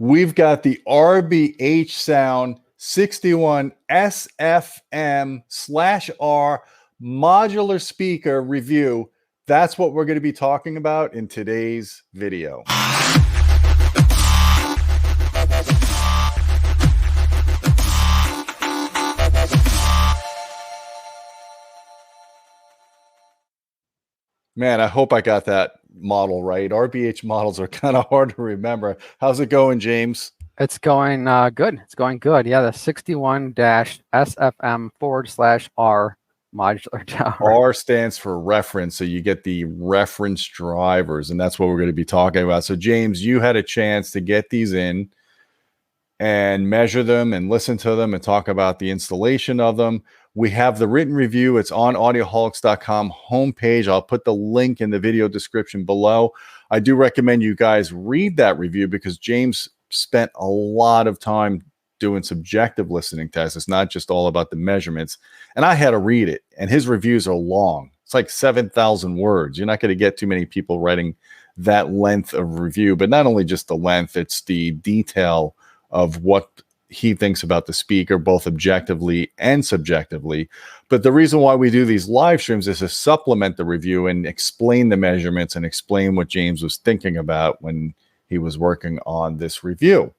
We've got the RBH Sound 61 SFM/R modular speaker review. That's what we're going to be talking about in today's video. Man, I hope I got that model right. RBH models are kind of hard to remember. How's it going, James? It's going good. It's going good. Yeah, the 61-SFM/R modular tower. R stands for reference, so you get the reference drivers, and that's what we're going to be talking about. So, James, you had a chance to get these in and measure them and listen to them and talk about the installation of them. We have the written review. It's on audioholics.com homepage. I'll put the link in the video description below. I do recommend you guys read that review because James spent a lot of time doing subjective listening tests. It's not just all about the measurements. And I had to read it. And his reviews are long. It's like 7,000 words. You're not going to get too many people writing that length of review. But not only just the length, it's the detail of what he thinks about the speaker, both objectively and subjectively. But the reason why we do these live streams is to supplement the review and explain the measurements and explain what James was thinking about when he was working on this review.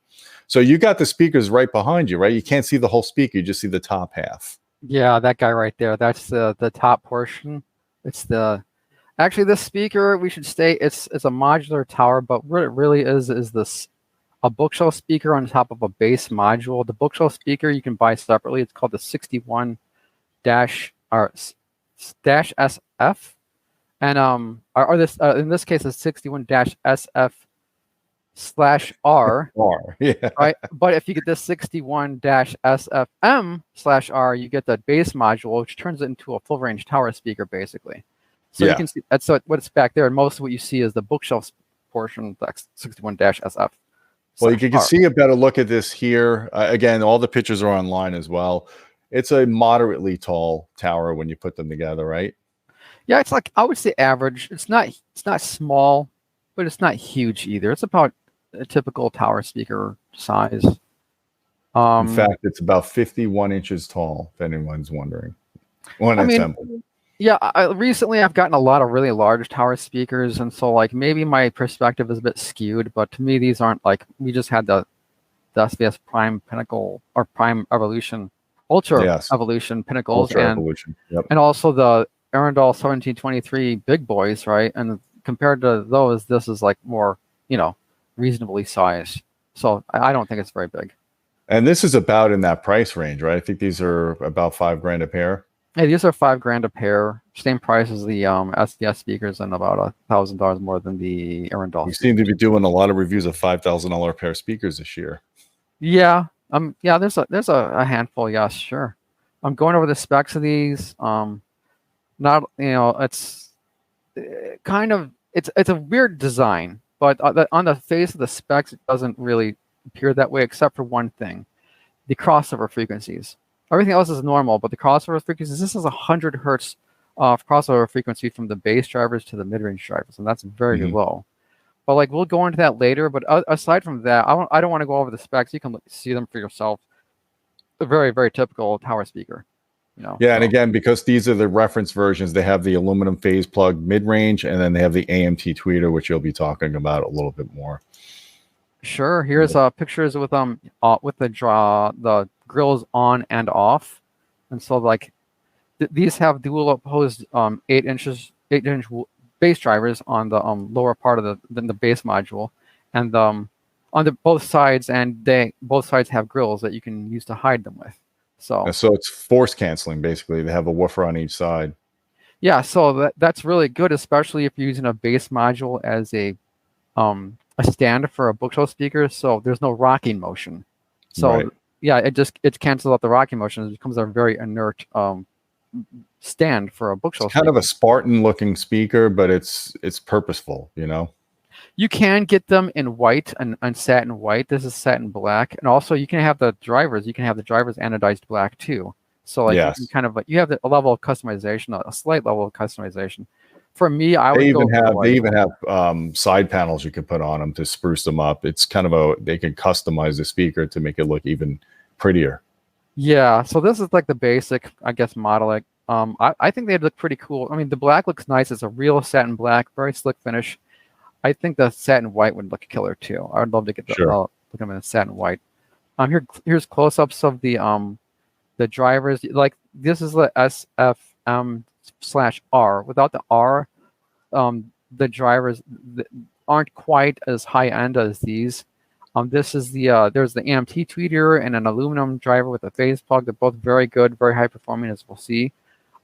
So you got the speakers right behind you, right? You can't see the whole speaker. You just see the top half. Yeah, that guy right there. That's the top portion. It's actually this speaker, we should state, it's a modular tower, but what it really is this a bookshelf speaker on top of a bass module. The bookshelf speaker you can buy separately. It's called the 61-SF, and in this case, it's 61-SF/R. Yeah. Right. But if you get this 61-SFM/R, you get the bass module, which turns it into a full range tower speaker, basically. So you can see that's what's back there, and most of what you see is the bookshelf portion. That's 61-SF. Well, you can see a better look at this here. Again, all the pictures are online as well. It's a moderately tall tower when you put them together, right? Yeah, it's like, I would say average. It's not small, but it's not huge either. It's about a typical tower speaker size. In fact, it's about 51 inches tall, if anyone's wondering. Yeah, recently I've gotten a lot of really large tower speakers, and so like maybe my perspective is a bit skewed, but to me these aren't like, we just had the SBS Prime Pinnacle or Prime Evolution, Ultra Evolution Pinnacles, and also the Arundel 1723 big boys, right? And compared to those, this is like more, reasonably sized. So I don't think it's very big. And this is about in that price range, right? I think these are about $5,000 a pair. Yeah, these are $5,000 a pair. Same price as the SDS speakers, and about $1,000 more than the Arundel. You seem to be doing a lot of reviews of $5,000 a pair speakers this year. Yeah, there's a handful. Yes, sure. I'm going over the specs of these. It's kind of it's a weird design, but on the face of the specs, it doesn't really appear that way, except for one thing: the crossover frequencies. Everything else is normal, but the crossover frequencies, this is 100 hertz crossover frequency from the bass drivers to the mid-range drivers, and that's very low. But like, we'll go into that later. But aside from that, I don't want to go over the specs. You can see them for yourself. A very, very typical tower speaker. Yeah, and again, because these are the reference versions, they have the aluminum phase plug mid-range, and then they have the AMT tweeter, which you'll be talking about a little bit more. Sure. Here's pictures with the grills on and off, and so like these have dual opposed 8-inch bass drivers on the lower part of the bass module, and on both sides, and both sides have grills that you can use to hide them with. So it's force canceling, basically. They have a woofer on each side. Yeah, so that's really good, especially if you're using a bass module as a stand for a bookshelf speaker. So there's no rocking motion. So yeah, it cancels out the rocking motion. It becomes a very inert stand for a bookshelf. It's kind of a Spartan looking speaker, but it's purposeful, You can get them in white and satin white. This is satin black, and also you can have the drivers. You can have the drivers anodized black too. So like you can kind of you have a level of customization, a slight level of customization. for me, I would They go even for the have white. side panels you can put on them to spruce them up. It's kind of they can customize the speaker to make it look even prettier. Yeah, so this is like the basic, I guess, model. I think they look pretty cool. I mean, the black looks nice. It's a real satin black, very slick finish. I think the satin white would look killer too. I would love to get the Sure. look at them in satin white. Here's close-ups of the drivers. Like this is the SFM/R. Without the R, the drivers aren't quite as high end as these. This is there's the AMT tweeter and an aluminum driver with a phase plug. They're both very good, very high performing, as we'll see.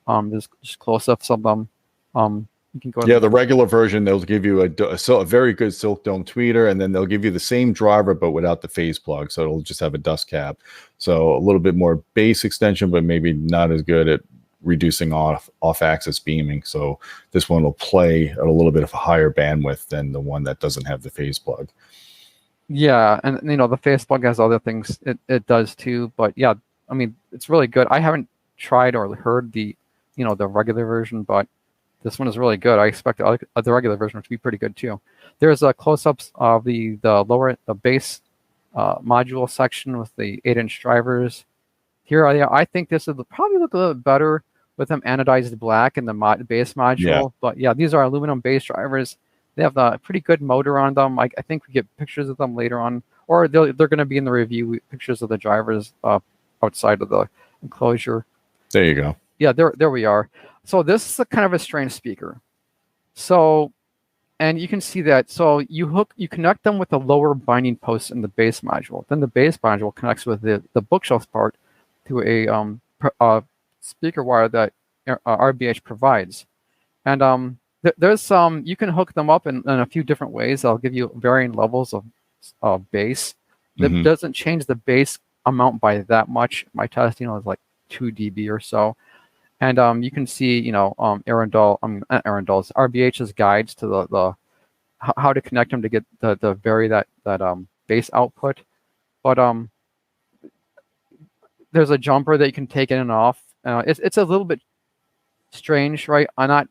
There's just close-ups of them. You can go. Yeah, the regular version, they'll give you a very good silk dome tweeter, and then they'll give you the same driver but without the phase plug, so it'll just have a dust cap. So a little bit more bass extension, but maybe not as good at reducing off-axis beaming. So this one will play at a little bit of a higher bandwidth than the one that doesn't have the phase plug. Yeah, and the phase plug has other things it does too. But yeah, I mean, it's really good. I haven't tried or heard the regular version, but this one is really good. I expect the regular version to be pretty good too. There's close-ups of the bass module section with the 8-inch drivers. Here I think this would probably look a little bit better with them anodized black in the bass module. Yeah. But yeah, these are aluminum bass drivers. They have a pretty good motor on them. I think we get pictures of them later on, or they're going to be in the review, pictures of the drivers outside of the enclosure. There you go. Yeah, there we are. So this is a kind of a strange speaker. So, and you can see that. So you connect them with the lower binding post in the bass module. Then the bass module connects with the bookshelf part to a speaker wire that RBH provides. And there's some, you can hook them up in a few different ways. I'll give you varying levels of bass. That doesn't change the bass amount by that much. My testing was like 2 dB or so. And you can see, RBH's guides to the how to connect them to get the vary that bass output. But there's a jumper that you can take in and off. It's a little bit strange, right? Not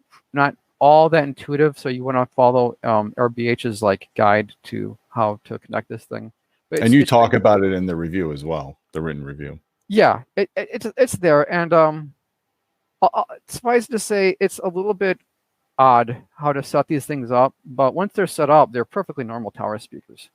all that intuitive, so you want to follow RBH's guide to how to connect this thing. And you talk about it in the review as well, the written review. Yeah, it's there, and suffice to say, it's a little bit odd how to set these things up, but once they're set up, they're perfectly normal tower speakers.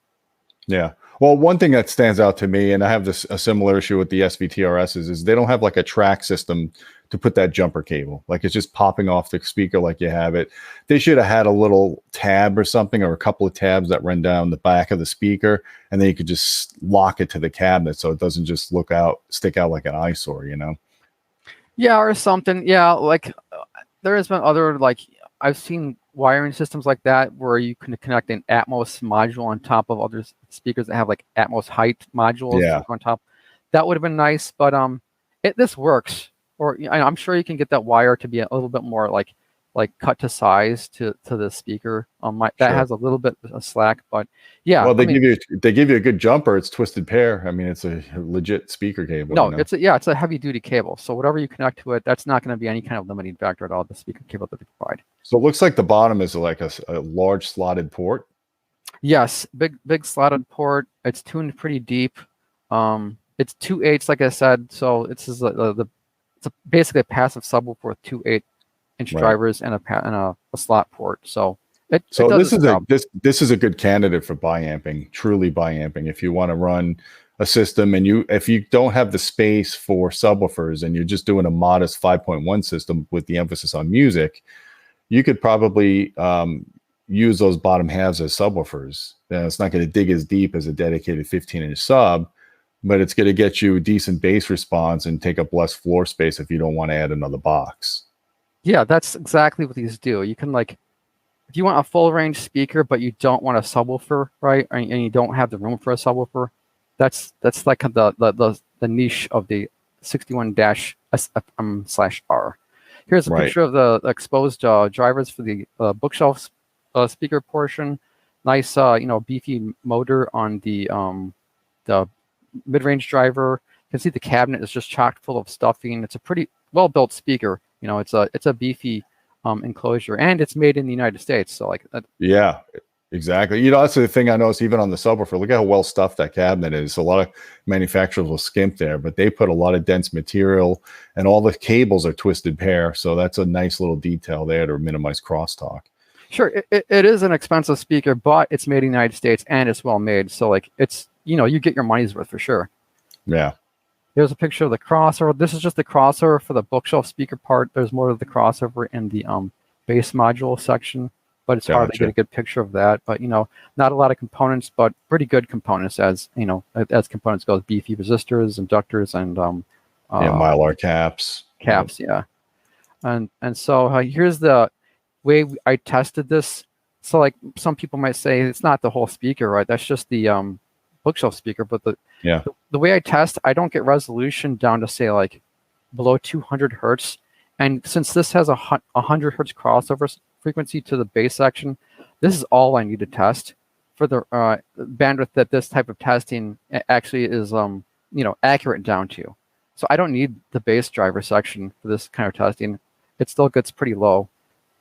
Yeah. Well, one thing that stands out to me, and I have a similar issue with the SVTRSs, is they don't have a track system to put that jumper cable. It's just popping off the speaker like you have it. They should have had a little tab or something, or a couple of tabs that run down the back of the speaker, and then you could just lock it to the cabinet so it doesn't just stick out like an eyesore, Yeah, or something. Yeah, there has been other I've seen wiring systems like that where you can connect an Atmos module on top of other speakers that have Atmos height modules on top. That would have been nice, but this works. Or I'm sure you can get that wire to be a little bit more cut to size to the speaker. That has a little bit of slack, but yeah. Well, they give you a good jumper. It's twisted pair. I mean, it's a legit speaker cable. No, it's a heavy duty cable. So whatever you connect to it, that's not going to be any kind of limiting factor at all. The speaker cable that they provide. So it looks like the bottom is a large slotted port. Yes, big slotted port. It's tuned pretty deep. It's 2/8, like I said. So it's basically a passive subwoofer with 2 8-inch drivers and a slot port. So this is a good candidate for bi-amping, truly bi-amping. If you want to run a system and if you don't have the space for subwoofers and you're just doing a modest 5.1 system with the emphasis on music, you could probably use those bottom halves as subwoofers. Now, it's not going to dig as deep as a dedicated 15-inch sub, but it's going to get you a decent bass response and take up less floor space if you don't want to add another box. Yeah, that's exactly what these do. You can if you want a full range speaker, but you don't want a subwoofer, right? And you don't have the room for a subwoofer, that's the niche of the 61-SFM/R. Here's a picture of the exposed drivers for the bookshelf speaker portion. Nice, beefy motor on the mid-range driver. You can see the cabinet is just chock full of stuffing. It's a pretty well-built speaker. It's a beefy enclosure, and it's made in the United States. So like, Yeah, exactly. You know, that's the thing I noticed even on the subwoofer. Look at how well stuffed that cabinet is. A lot of manufacturers will skimp there, but they put a lot of dense material, and all the cables are twisted pair. So that's a nice little detail there to minimize crosstalk. sure, it is an expensive speaker, but it's made in the United States and it's well made. So like, it's, you know, you get your money's worth for sure. Yeah. Here's a picture of the crossover. This is just the crossover for the bookshelf speaker part. There's more of the crossover in the bass module section, but it's hard to get a good picture of that. But, you know, not a lot of components, but pretty good components as, you know, as components go, beefy resistors, inductors, and Mylar caps. Yeah. And so here's the way I tested this. So like some people might say it's not the whole speaker, right? That's just the bookshelf speaker, but the way I test, I don't get resolution down to say like below 200 hertz. And since this has a 100 hertz crossover frequency to the bass section, this is all I need to test for the bandwidth that this type of testing actually is, you know, accurate down to. So I don't need the bass driver section for this kind of testing. It still gets pretty low.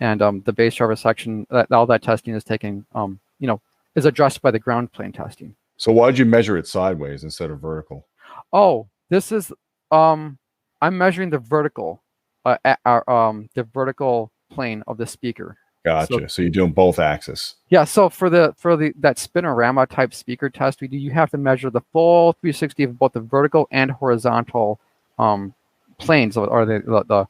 And the bass driver section, all that testing is taken, you know, is addressed by the ground plane testing. So why did you measure it sideways instead of vertical? Oh, this is, I'm measuring the vertical, the vertical plane of the speaker. Gotcha. So you're doing both axes. Yeah. So for that spinorama type speaker test we do, you have to measure the full 360 of both the vertical and horizontal planes, or the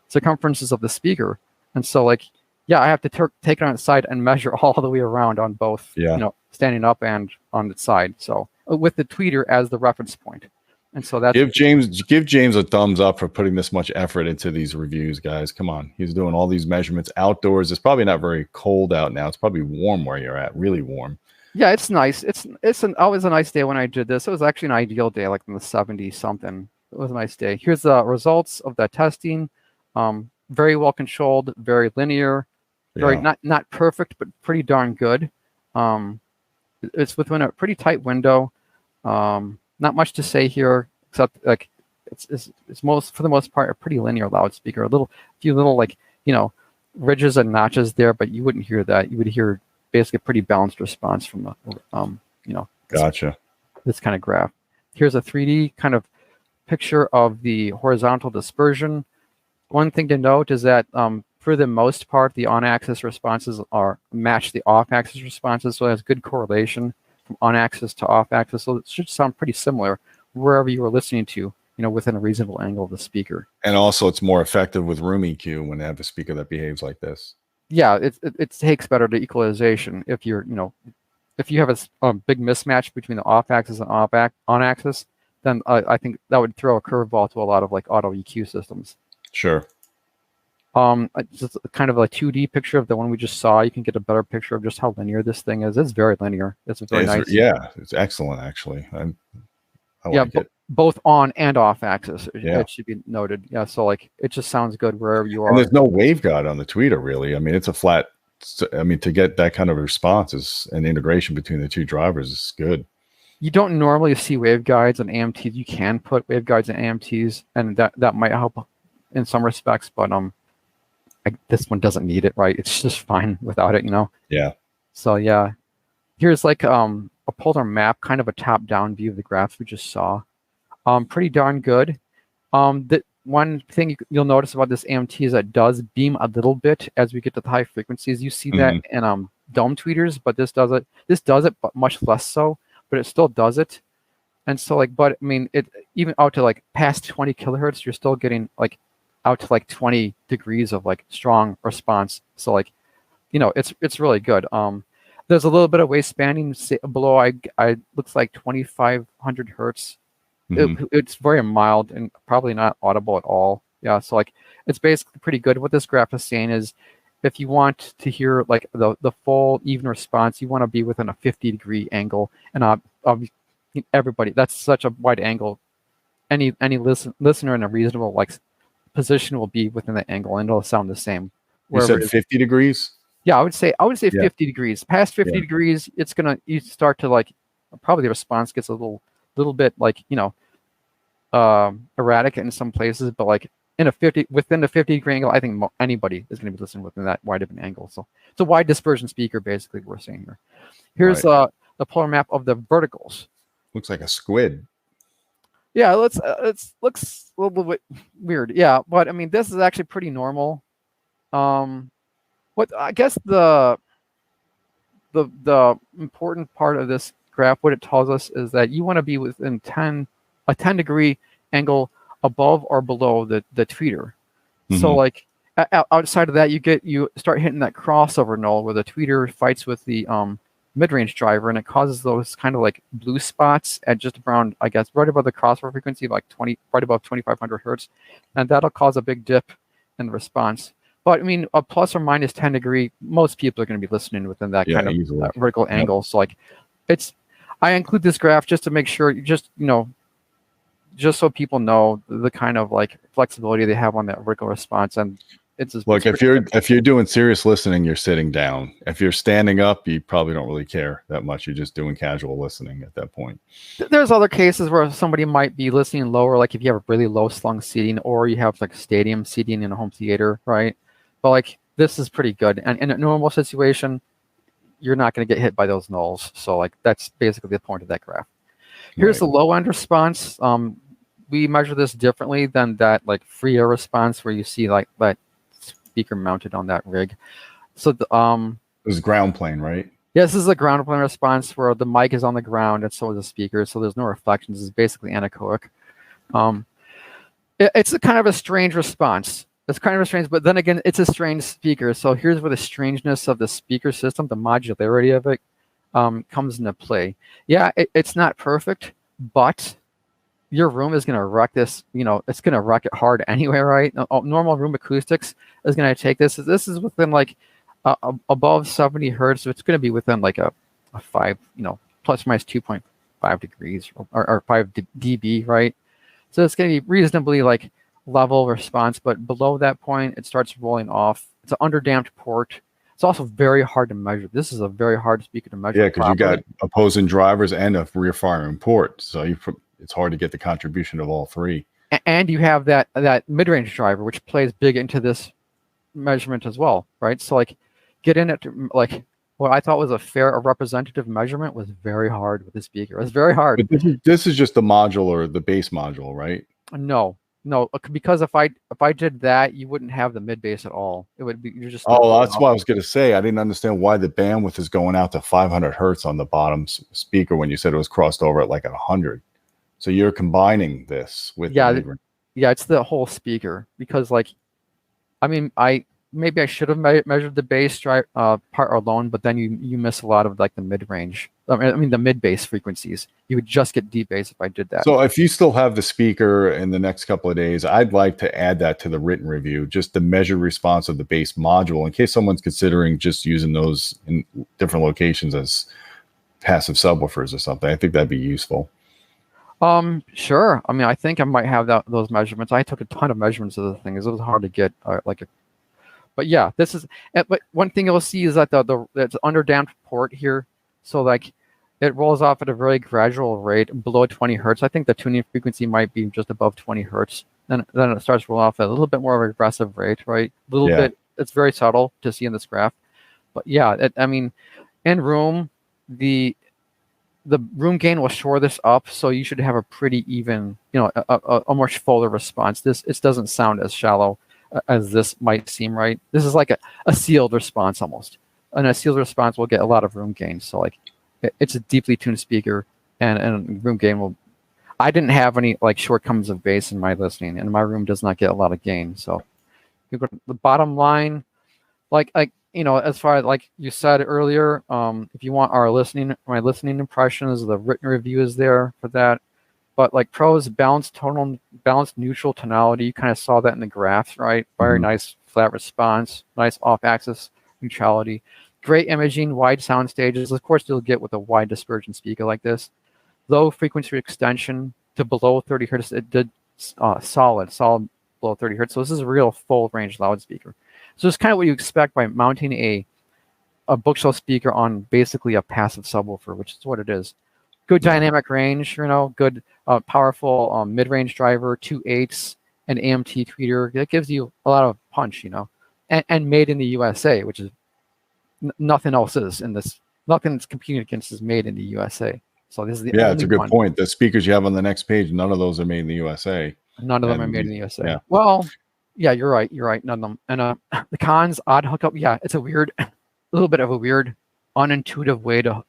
circumferences of the speaker. And so like, yeah, I have to take it on its side and measure all the way around on both, you know, standing up and on its side. So with the tweeter as the reference point. And so that's give James a thumbs up for putting this much effort into these reviews, guys. Come on. He's doing all these measurements outdoors. It's probably not very cold out now. It's probably warm where you're at, really warm. Yeah, it's nice. It's always a nice day when I did this. It was actually an ideal day, like in the 70s something. It was a nice day. Here's the results of that testing. Very well controlled, very linear, very not perfect, but pretty darn good. It's within a pretty tight window. Not much to say here, except like it's for the most part a pretty linear loudspeaker. A few little like, you know, ridges and notches there, but you wouldn't hear that. You would hear basically a pretty balanced response from the you know. Gotcha. This kind of graph. Here's a 3D kind of picture of the horizontal dispersion. One thing to note is that for the most part, the on-axis responses match the off-axis responses, so it has good correlation from on-axis to off-axis. So it should sound pretty similar wherever you were listening to, you know, within a reasonable angle of the speaker. And also, it's more effective with room EQ when they have a speaker that behaves like this. Yeah, it takes better to equalization if you're, you know, if you have a big mismatch between the off-axis and on-axis, then I think that would throw a curveball to a lot of like auto EQ systems. Sure. Just kind of a 2D picture of the one we just saw. You can get a better picture of just how linear this thing is. It's very linear. It's very nice. Yeah, it's excellent actually. I like it. Both on and off axis. It should be noted. Yeah, so like it just sounds good wherever you are. And there's no waveguide on the tweeter really. I mean, it's a flat. I mean, to get that kind of response is an integration between the two drivers is good. You don't normally see waveguides on AMTs. You can put waveguides in AMTs, and that might help in some respects, but this one doesn't need it, right? It's just fine without it, you know? Yeah. So yeah, here's like a polar map, kind of a top-down view of the graphs we just saw. Pretty darn good. The one thing you'll notice about this AMT is that it does beam a little bit as we get to the high frequencies. You see that in dome tweeters, but this does it. This does it, but much less so. But it still does it. And so like, but I mean, it even out to like past 20 kilohertz, you're still getting like out to like 20 degrees of like strong response. So like, you know, it's really good. There's a little bit of waist banding below. I looks like 2,500 hertz. It's very mild and probably not audible at all. Yeah, so like it's basically pretty good. What this graph is saying is, if you want to hear like the full even response, you want to be within a 50-degree angle. And everybody, that's such a wide angle. Any listener in a reasonable like position will be within that angle, and it'll sound the same. You said 50 degrees? Yeah, I would say 50 degrees. Past 50 degrees, it's you start to like, probably the response gets a little bit like, you know, erratic in some places, but like within the 50-degree angle, I think anybody is going to be listening within that wide of an angle. So it's a wide dispersion speaker, basically, we're saying here. Here's the polar map of the verticals. Looks like a squid. Yeah, looks a little bit weird. Yeah, but I mean, this is actually pretty normal. What I guess the important part of this graph, what it tells us is that you want to be within a 10-degree angle above or below the tweeter. So like outside of that, you start hitting that crossover null where the tweeter fights with the mid-range driver, and it causes those kind of like blue spots at just around, I guess, right above the crossover frequency, like right above 2,500 hertz, and that'll cause a big dip in the response. But I mean, a plus or minus 10 degree, most people are going to be listening within that kind of vertical angle. So like, I include this graph just to make sure, just so people know the kind of like flexibility they have on that vertical response. And it's just, look, if you're doing serious listening, you're sitting down. If you're standing up, you probably don't really care that much. You're just doing casual listening at that point. There's other cases where somebody might be listening lower, like if you have a really low slung seating, or you have like stadium seating in a home theater, right? But like this is pretty good. And in a normal situation, you're not going to get hit by those nulls. So like that's basically the point of that graph. Here's the low end response. We measure this differently than that like free air response where you see like that speaker mounted on that rig. So this is ground plane, right? Yes, this is a ground plane response where the mic is on the ground and so is the speaker. So there's no reflections. It's basically anechoic. It's a kind of a strange response. It's kind of strange, but then again, it's a strange speaker. So here's where the strangeness of the speaker system, the modularity of it, comes into play. Yeah, it's not perfect, but your room is going to wreck this. It's going to wreck it hard anyway, right? Normal room acoustics is going to take this. This is within like above 70 hertz. So it's going to be within like a 5, plus or minus 2.5 degrees or 5 dB, right? So it's going to be reasonably like level response, but below that point, it starts rolling off. It's an underdamped port. It's also very hard to measure. This is a very hard speaker to measure. Yeah, because you got opposing drivers and a rear firing port, so it's hard to get the contribution of all three. And you have that mid-range driver, which plays big into this measurement as well, right? So like, get in it like what I thought was a representative measurement was very hard with the speaker. It was very hard. But this is just the modular, the bass module, right? No, because if I did that, you wouldn't have the mid bass at all. It would be you're just. Oh, that's what I was going to say. I didn't understand why the bandwidth is going out to 500 hertz on the bottom speaker when you said it was crossed over at like 100. So you're combining this with it's the whole speaker because like, I mean, maybe I should have measured the bass part alone, but then you miss a lot of like the mid range. I mean the mid bass frequencies. You would just get deep bass if I did that. So if you still have the speaker in the next couple of days, I'd like to add that to the written review, just the measured response of the bass module, in case someone's considering just using those in different locations as passive subwoofers or something. I think that'd be useful. Sure. I mean, I think I might have those measurements. I took a ton of measurements of the things. It was hard to get but yeah, this is. But one thing you'll see is that it's underdamped port here, so like it rolls off at a very gradual rate below 20 hertz. I think the tuning frequency might be just above 20 hertz. Then it starts to roll off at a little bit more of an aggressive rate, right? A little bit. It's very subtle to see in this graph, but yeah, I mean, in room the room gain will shore this up, so you should have a pretty even, a much fuller response. It doesn't sound as shallow as this might seem, right? This is like a sealed response almost. And a sealed response will get a lot of room gain. So like it's a deeply tuned speaker and room gain will. I didn't have any like shortcomings of bass in my listening, and my room does not get a lot of gain. So you go to the bottom line, like as far as like you said earlier, if you want my listening impressions, the written review is there for that. But like pros, balanced neutral tonality, you kind of saw that in the graphs, right? Very nice flat response, nice off-axis neutrality, great imaging, wide sound stages. Of course, you'll get with a wide dispersion speaker like this. Low frequency extension to below 30 hertz. It did solid below 30 hertz. So this is a real full range loudspeaker. So it's kind of what you expect by mounting a bookshelf speaker on basically a passive subwoofer, which is what it is. Good dynamic range, good powerful mid-range driver, 2/8, an AMT tweeter. That gives you a lot of punch, and made in the USA, which is nothing else is in this. Nothing that's competing against is made in the USA. So this is the only it's a good one. point. The speakers you have on the next page, none of those are made in the USA. None of them are made in the USA. Yeah. Well, yeah, you're right. None of them. And the cons, odd hookup. Yeah, it's a little bit of a weird, unintuitive way to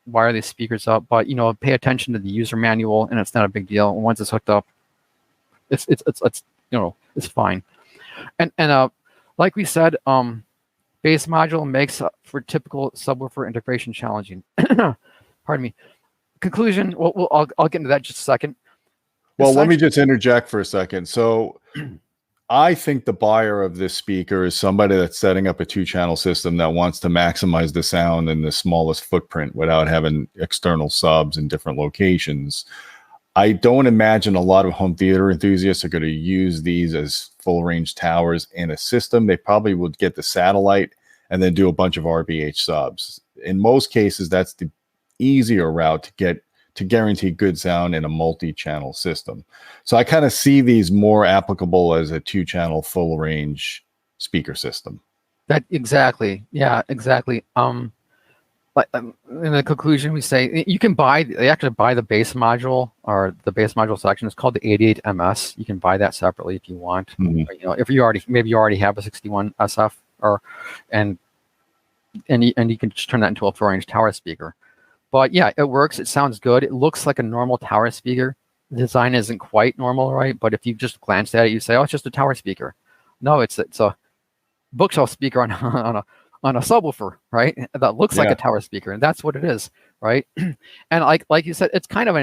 wire these speakers up. But pay attention to the user manual, and it's not a big deal. Once it's hooked up, it's fine. And like we said, base module makes for typical subwoofer integration challenging. Pardon me. Conclusion. I'll get into that in just a second. Well, let me just interject for a second. So I think the buyer of this speaker is somebody that's setting up a 2-channel system that wants to maximize the sound in the smallest footprint without having external subs in different locations. I don't imagine a lot of home theater enthusiasts are going to use these as full range towers in a system. They probably would get the satellite and then do a bunch of RBH subs. In most cases, that's the easier route to guarantee good sound in a multi-channel system. So I kind of see these more applicable as a 2-channel full range speaker system. That exactly. Yeah, exactly. But in the conclusion, we say you can actually buy the base module, or the base module section. It's called the 88MS. You can buy that separately if you want. Mm-hmm. If you already have a 61 SF, and you can just turn that into a full range tower speaker. But yeah, it works. It sounds good. It looks like a normal tower speaker. The design isn't quite normal, right? But if you just glance at it, you say, "Oh, it's just a tower speaker." No, it's a bookshelf speaker on a subwoofer, right? That looks like a tower speaker, and that's what it is, right? And like you said, it's kind of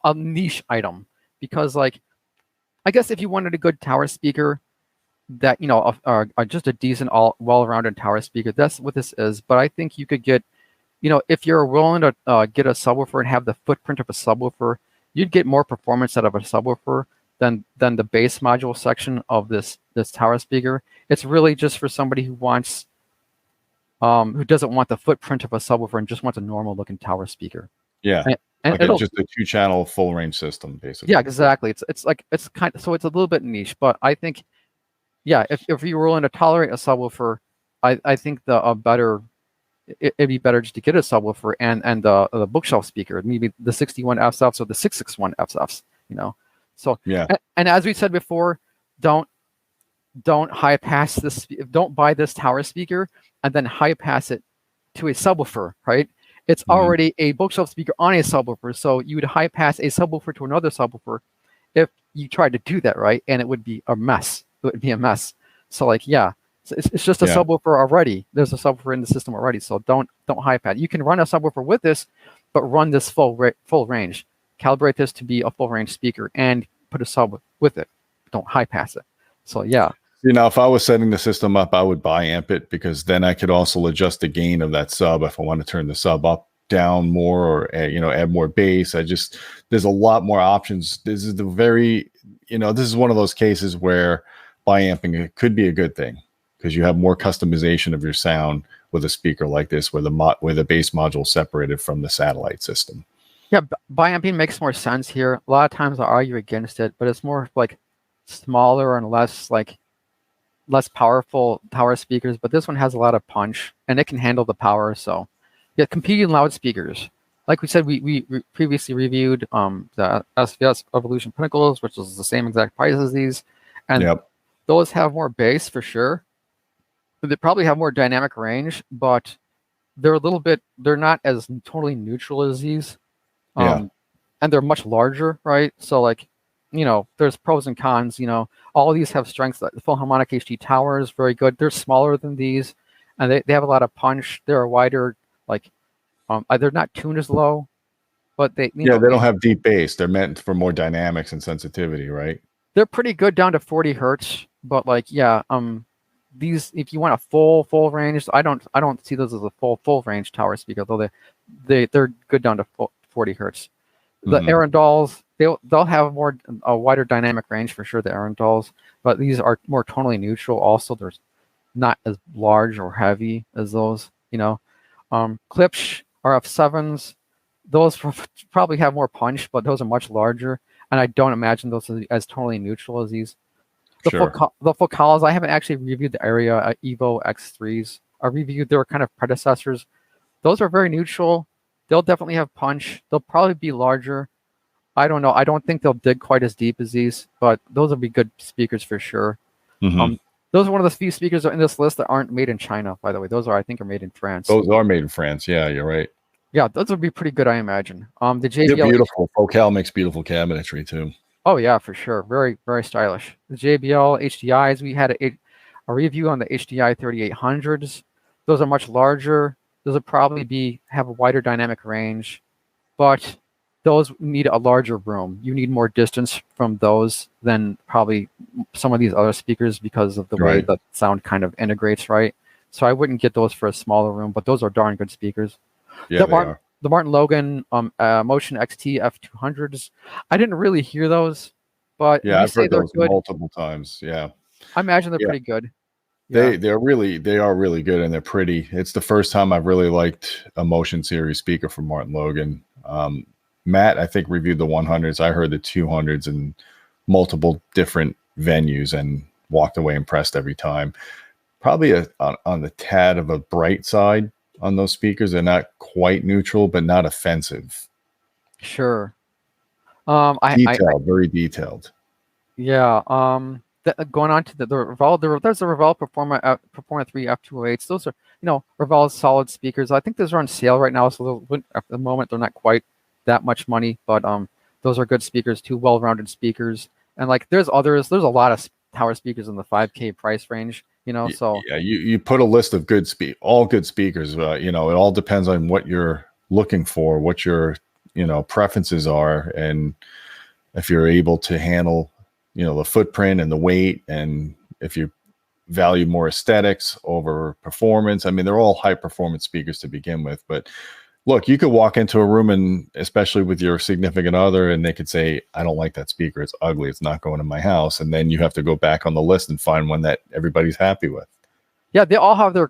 a niche item, because I guess if you wanted a good tower speaker, that just a decent well-rounded tower speaker, that's what this is. But I think you could get, if you're willing to get a subwoofer and have the footprint of a subwoofer, you'd get more performance out of a subwoofer than the base module section of this tower speaker. It's really just for somebody who wants, who doesn't want the footprint of a subwoofer and just wants a normal looking tower speaker. Yeah, and just a 2-channel full range system, basically. Yeah, exactly. It's kind of, so it's a little bit niche, but I think, yeah, if you're willing to tolerate a subwoofer, I think it'd be better just to get a subwoofer and the bookshelf speaker, maybe the 61 FFs or the 661 FFs, So yeah. And as we said before, don't high pass this. Don't buy this tower speaker and then high pass it to a subwoofer, right? It's already a bookshelf speaker on a subwoofer, so you would high pass a subwoofer to another subwoofer if you tried to do that, right? And it would be a mess. It would be a mess. So it's just a subwoofer already. There's a subwoofer in the system already, so don't high pass. You can run a subwoofer with this, but run this full range. Calibrate this to be a full range speaker and put a sub with it. Don't high pass it. So yeah. If I was setting the system up, I would buy amp it, because then I could also adjust the gain of that sub if I want to turn the sub up, down more, or add more bass. There's a lot more options. This is this is one of those cases where buy amping it could be a good thing, because you have more customization of your sound with a speaker like this, where the base module is separated from the satellite system. Yeah, bi-amping makes more sense here. A lot of times I argue against it, but it's more like smaller and less powerful tower speakers. But this one has a lot of punch, and it can handle the power. So, yeah, competing loudspeakers. Like we said, we previously reviewed the SVS Evolution Pinnacles, which is the same exact price as these, and those have more bass for sure. They probably have more dynamic range, but they're not as totally neutral as these. And they're much larger, right? So there's pros and cons. All of these have strengths. The full harmonic HD tower is very good. They're smaller than these, and they have a lot of punch. They're wider, they're not tuned as low, but they don't have deep bass. They're meant for more dynamics and sensitivity, right? They're pretty good down to 40 hertz, but these, if you want a full range, I don't see those as a full range tower speaker, though they're good down to 40 hertz. The Arundells, they'll have a wider dynamic range for sure, the Arundells, but these are more tonally neutral. Also, they're not as large or heavy as those. Klipsch RF7s, those probably have more punch, but those are much larger, and I don't imagine those as totally neutral as these. Sure. The Focals, I haven't actually reviewed the Area Evo X3s. I reviewed their kind of predecessors. Those are very neutral. They'll definitely have punch. They'll probably be larger. I don't know. I don't think they'll dig quite as deep as these, but those will be good speakers for sure. Mm-hmm. Those are one of the few speakers in this list that aren't made in China, by the way. Those I think, are made in France. Those are made in France. Yeah, you're right. Yeah, those would be pretty good, I imagine. The They're JBL. beautiful. Focal makes beautiful cabinetry too. Oh yeah, for sure. Very, very stylish. The JBL HDIs, we had a review on the HDI 3800s. Those are much larger. Those would probably have a wider dynamic range, but those need a larger room. You need more distance from those than probably some of these other speakers because of the way the sound kind of integrates, right? So I wouldn't get those for a smaller room, but those are darn good speakers. Yeah, they are. The Martin Logan Motion XT F200s. I didn't really hear those, but yeah, I've heard those multiple times. Yeah, I imagine they're pretty good. Yeah. They are really good, and they're pretty. It's the first time I've really liked a Motion series speaker from Martin Logan. Matt, I think, reviewed the 100s. I heard the 200s in multiple different venues and walked away impressed every time. Probably on the tad of a bright side on those speakers. They're not quite neutral, but not offensive. Sure. Very detailed. Yeah. Going on to the Revell, there's a Revell Performa 3 F208s. Those are, Revell's solid speakers. I think those are on sale right now, so at the moment they're not quite that much money, but those are good speakers too, well-rounded speakers. And like there's a lot of tower speakers in the 5K price range, so yeah, you put a list of all good speakers. It all depends on what you're looking for, what your preferences are, and if you're able to handle the footprint and the weight, and if you value more aesthetics over performance. I mean, they're all high performance speakers to begin with, but look, you could walk into a room, and especially with your significant other, and they could say, I don't like that speaker. It's ugly. It's not going in my house. And then you have to go back on the list and find one that everybody's happy with. Yeah, they all have their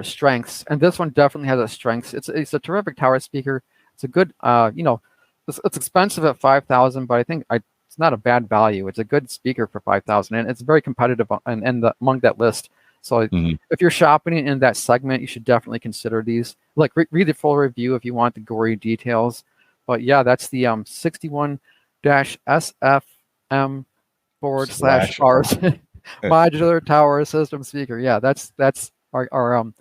strengths. And this one definitely has its strengths. It's a terrific tower speaker. It's a good, it's expensive at $5,000, but I think it's not a bad value. It's a good speaker for $5,000, and it's very competitive among that list. So if you're shopping in that segment, you should definitely consider these. Like read the full review if you want the gory details. But yeah, that's the 61-SFM /R modular tower system speaker. Yeah, that's our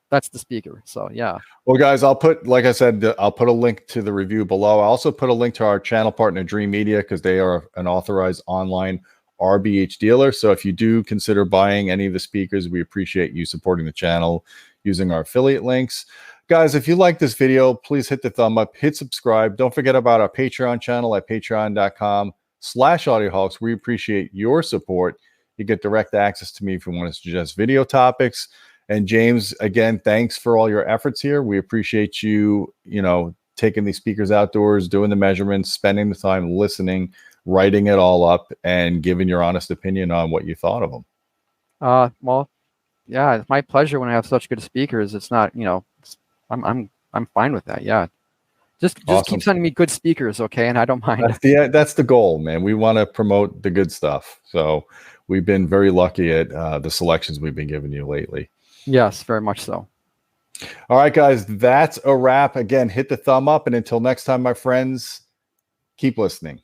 that's the speaker. So yeah. Well, guys, I'll put a link to the review below. I also put a link to our channel partner, Dream Media, because they are an authorized online RBH dealer. So if you do consider buying any of the speakers, we appreciate you supporting the channel using our affiliate links. Guys, if you like this video, please hit the thumb up, hit subscribe. Don't forget about our Patreon channel at patreon.com/Audioholics. We appreciate your support. You get direct access to me if you want to suggest video topics. And James, again, thanks for all your efforts here. We appreciate you, taking these speakers outdoors, doing the measurements, spending the time listening, writing it all up, and giving your honest opinion on what you thought of them. Well, yeah, it's my pleasure when I have such good speakers. It's not, I'm fine with that. Yeah, just awesome. Keep sending me good speakers, okay? And I don't mind. That's the goal, man. We want to promote the good stuff. So we've been very lucky at the selections we've been giving you lately. Yes, very much so. All right, guys, that's a wrap. Again, hit the thumb up, and until next time, my friends, keep listening.